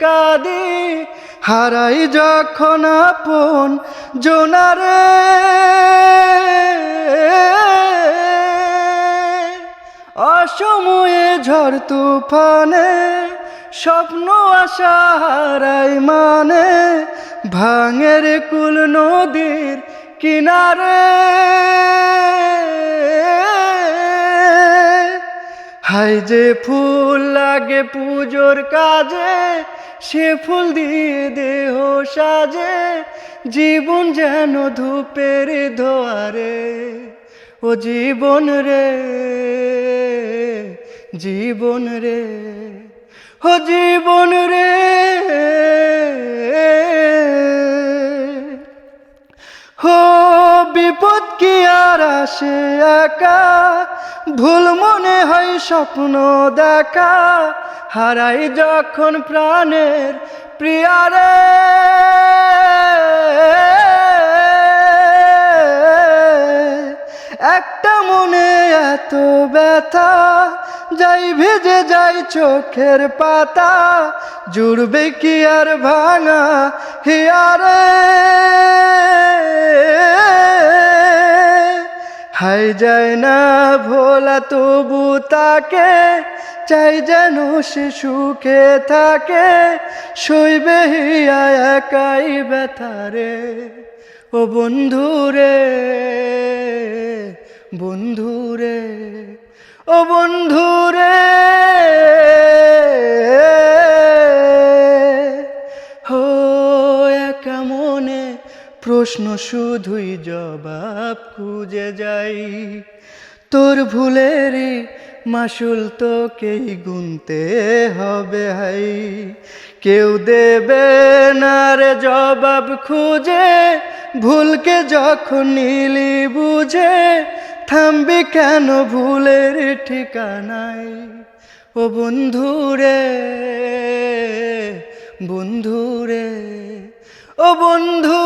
কাঁদি হারাই যখন আপন জোনারে অসময়ে ঝড় তুফানে স্বপ্ন আশা হারাই মানে ভাঙের কুল নদীর কিনারে হাই যে ফুল লাগে পুজোর কাজে সে ফুল দিয়ে দেহ সাজে জীবন যেন ধূপের ধোয়ারে ও জীবন রে জীবন রে ও জীবন রে হো বিপদ কি আর আসে একা ভুল মনে হয় স্বপ্ন দেখা হারাই যখন প্রাণের প্রিয়ারে একটা মনে এত ব্যথা যাই ভেজে যাই চোখের পাতা জুড়বে কি আর ভাঙা হিয়ারে হাই যায় না ভোলা তবু তাকে চাই যেন সে সুখে থাকে সইবে হিয়া একাই ব্যথারে ও বন্ধুরে বন্ধুরে ও বন্ধুরে হো একা মনে প্রশ্ন শুধুই জবাব খুঁজে যাই তোর ভুলেরই মাসুল তোকেই গুনতে হবে হাই কেউ দেবে না রে জবাব খুঁজে ভুলকে যখন নিলি বুঝে থামবি কেন ভুলের ঠিকানায় ও বন্ধুরে বন্ধুরে ও বন্ধু